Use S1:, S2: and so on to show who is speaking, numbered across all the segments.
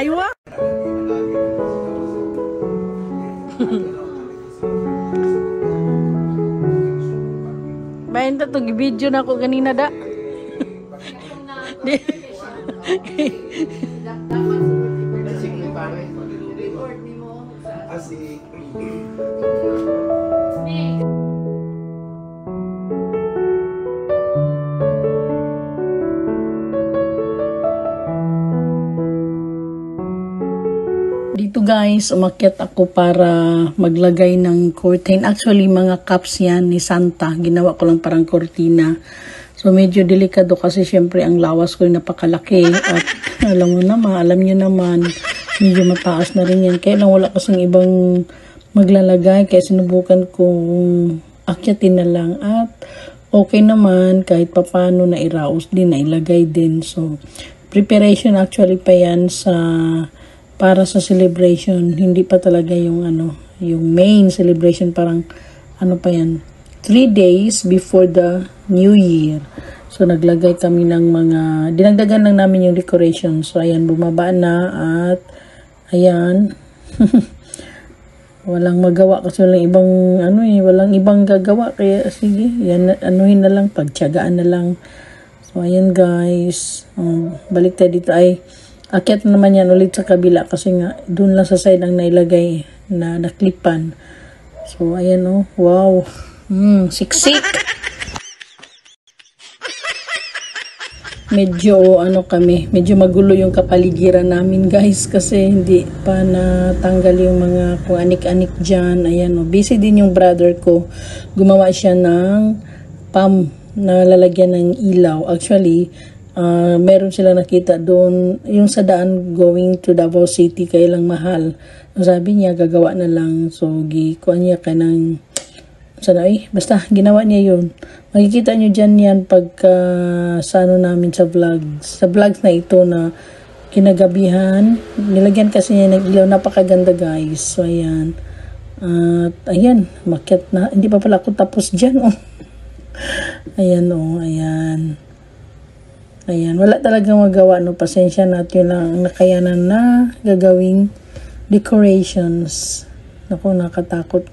S1: aywa. Main ta to gi-video na ako ganina da. Dito guys, umakyat ako para maglagay ng curtain. Actually, mga cups yan ni Santa. Ginawa ko lang parang cortina. So, medyo delikado kasi syempre ang lawas ko yung napakalaki. At alam nyo naman, medyo mataas na rin yan. Kaya lang wala kasing ibang maglalagay. Kaya sinubukan kong akyatin na lang. At okay naman, kahit papano na iraos din, na ilagay din. So, preparation actually pa yan para sa celebration. Hindi pa talaga yung yung main celebration, parang pa yan, 3 days before the New Year. So naglagay kami ng mga, dinagdagan lang namin yung decoration. So ayan, bumaba na at ayan. Walang magawa kasi walang ibang walang ibang gagawa, kaya sige, yan, anuhin na lang, pagtiyagaan na lang. So ayan guys, balik tayo dito. Akyat naman yan ulit sa kabila kasi nga doon lang sa side ang nailagay na naklipan. So ayan wow. Siksik. Medyo medyo magulo yung kapaligiran namin guys kasi hindi pa natanggal yung mga kung anik-anik dyan. Ayan busy din yung brother ko. Gumawa siya ng pump na lalagyan ng ilaw. Actually, meron sila nakita doon yung sa daan going to Davao City, kaya lang mahal. Sabi niya gagawa na lang. So gikuan niya kanang basta ginawa niya yun. Makikita niyo dyan yan pagka sa namin sa vlogs na ito na kinagabihan. Nilagyan kasi niya ng ilaw, napakaganda guys. So ayan, at ayan, makyat na, hindi pa pala ako tapos dyan ayan. Ayan, wala talagang magawa, pasensya natin lang nakayanan na gagawing decorations. Naku, nakatakot,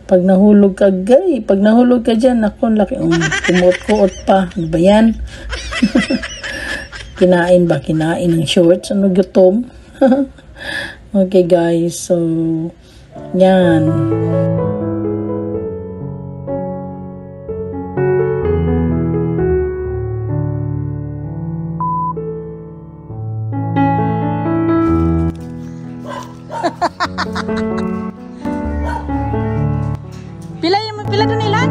S1: Pag nahulog ka, dyan, naku, laki, kumot-kuot pa. Ano ba yan? Kinain ng shorts? Gutom? Okay, guys, so, yan. Pila doon ilan?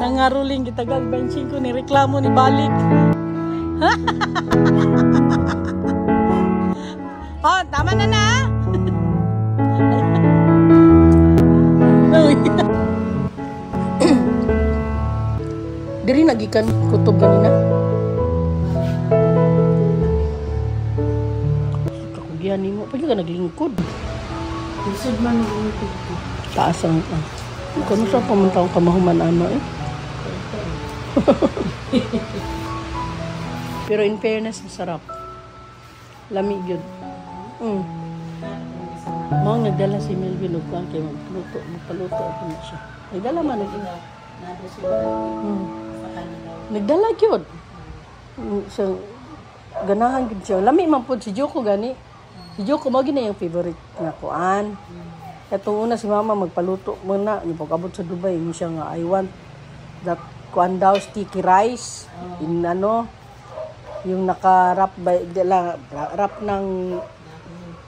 S1: Nangaruling kita gagbansin ko ni reklamo ni balik. Oh, tama na. Diri nagikan kutob ganina. Kakugihan nimo, pwede ka naglingkod. Isod man yung YouTube ko. Taas ang kung sa pamantang kamahuman Pero in fairness, masarap. Lamig yun. Mga nagdala si Melvin o kaya magpaluto ako na siya. Nagdala man ito. Nagdala yun. So, ganahan yun siya. Lamig man po si Joko gani. Si Joko mo gina yung favorite nga kuan. Katong una si mama magpaluto muna, ni pag-abot sa Dubai, ni siya nga I want that kuan daw sticky rice in yung naka-wrap wrap ng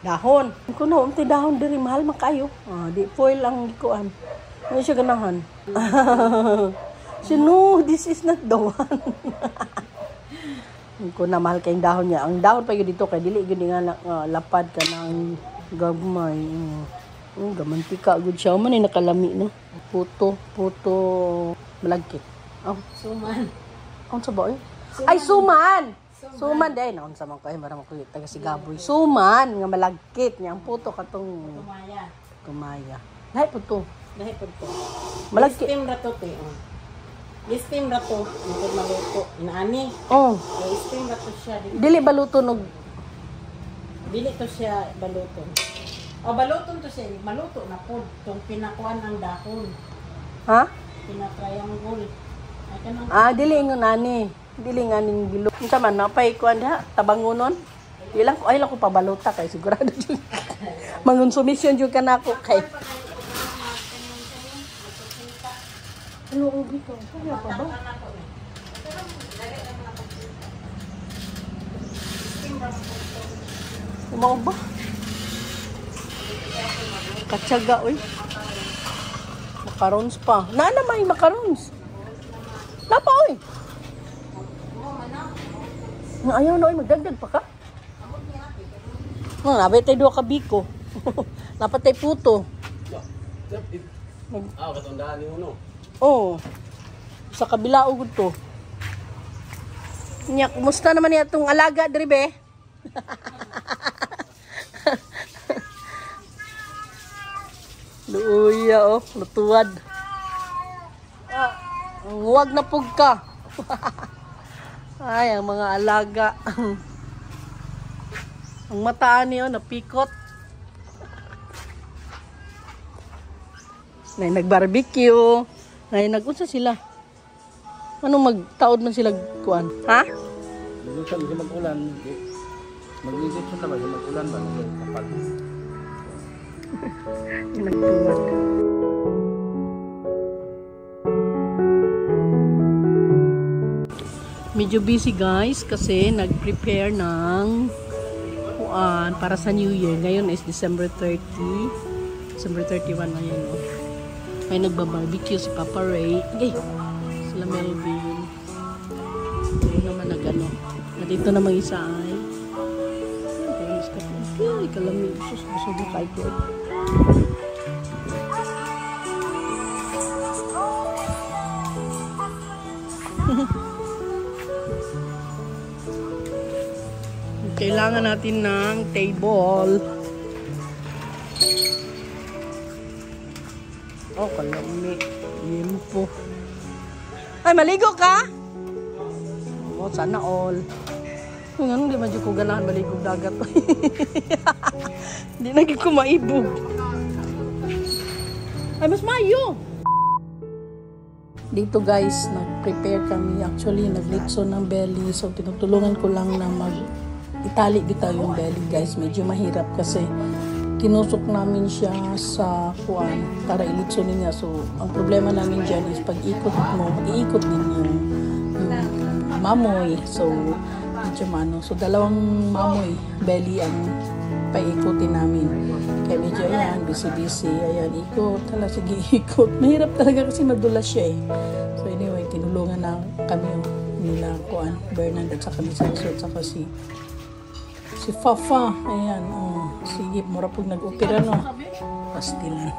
S1: dahon. Kuno umti dahon diri mahal man kayo. Di foil ang kuan. Ano siya ganahan? So no, this is not the one. Kung na mahal kayong dahon niya. Ang dahon pa yun dito, kaya dili yun nga lapad ka ng gamay. Gamantika, good siya. Man ay nakalami, no? Puto, malagkit.
S2: Suman.
S1: Ang sa ba, Ay, suman! Suman din. Ang sa mga kayo, marama ko taga si Gaboy. Suman, nga malagkit niya. Ang puto katong Kumaya. Lahat po to.
S2: Malagkit.
S1: Malagkit.
S2: Steam rato, I-steam na to. Ito maluto. Inaani.
S1: Oh,
S2: I-steam na to siya.
S1: dili baluto nog.
S2: Dili to siya baluton. O baluton to siya. Maluto na po. Itong pinakuan ng dahon.
S1: Ha?
S2: Pinatriangle. Ay kanang
S1: Dili ngon ani. Dili nga ning bilog. Unsa man napay kuan ha? Tabangonon. Ilang ko ay lang ko pabaluta kay sigurado jud. Mangonsumisyon jud kanako kay. Ano ubi ko? Kaya pa ba? Umao ba? Katsaga, oy. Macarons pa. Na may macarons. Napa, oy. Ayaw na, oy. Magdagdag pa ka? Nabay tayo doon ka biko. Napatay puto.
S3: Katandaan ni Uno.
S1: Oh. Sa kabila ugod to. Nya, kumusta naman niya itong alaga, dribe? Luya, oh. Lutuwad. Huwag na pug ka. Ay, ang mga alaga. Ang mataan niyo, napikot. Ngayon nag-barbecue. Ngayon nag-unsa sila. Anong magtaod man sila kuan? Ha?
S3: Minsan di mag-ulan. Mag-isip siya naman, mag-ulan ba? Kapag.
S1: Nagtuwad. Medyo busy guys kasi nag-prepare ng kuan para sa New Year. Ngayon is December 30. December 31 na yan. Oh. May nagbabarbecue si Papa Ray. Okay. Sila Melvin. Ito naman nagano. At ito namang isa ay ay, kalamig. Sus, gusto mo kahit ko. Kailangan natin ng table. Oh, kalami. Yempo. Ay, maligo ka? Oh, sana all. Ngayon, hindi man ko ganahan maligo dagat. Hindi na ko maibog. Ay, mas mayo. Dito guys, nag-prepare kami. Actually, naglitso ng belly. So, tinutulungan ko lang na itali dito yung belly guys. Medyo mahirap kasi tinusok namin siya sa kuwan para ilitsunin niya. So, ang problema namin dyan is pag ikot mo, iikot din yung mamoy. So, medyo mano. So, dalawang mamoy, belly ang paikutin namin. Kaya medyo ayan, busy-busy. Ayan, ikot. Hala, sige, ikot. Mahirap talaga kasi madulas siya eh. So, anyway, tinulungan na kami nila kuwan, Bernard at saka ni Sanso at saka si Fafa. Ayan, oh. Sige, mura pag nag-opera, no? Pastilan.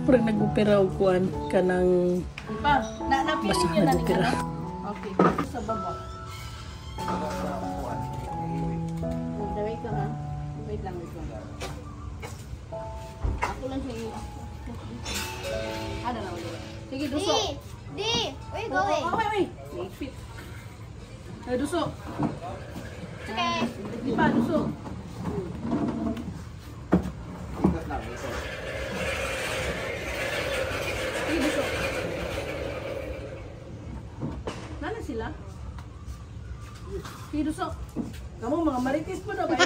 S1: Mura nag-opera o kuhan ka ng basta nag-opera.
S2: okay. Sa baba. Wait lang ha. Wait lang. Ako lang siya. Ano na ulit? Sige, duso.
S4: Di! Where you going?
S2: Wait. Ay, duso.
S4: Okay.
S2: Di pa, duso. Sige, duso. Nana sila? Sige, duso. Kamu mga maritis po na ba?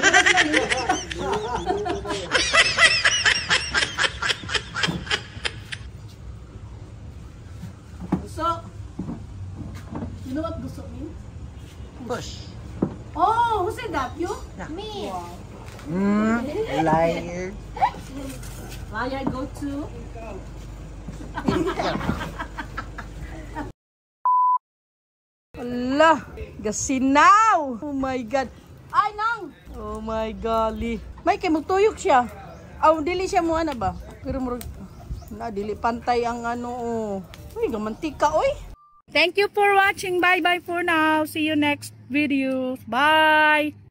S2: Duso. You know what duso means?
S3: Bush.
S2: Oh, who said that? You?
S4: Me.
S3: Liar.
S2: Liar, go to.
S1: Ala, gasinaw! Oh my God. Ay, nang! Oh my golly. May kay magtuyok siya. Aw, dili siya mo ana ba? Pero murag na dili pantay ang ano. Oh. Uy, gamantika oy. Thank you for watching. Bye bye for now. See you next video. Bye.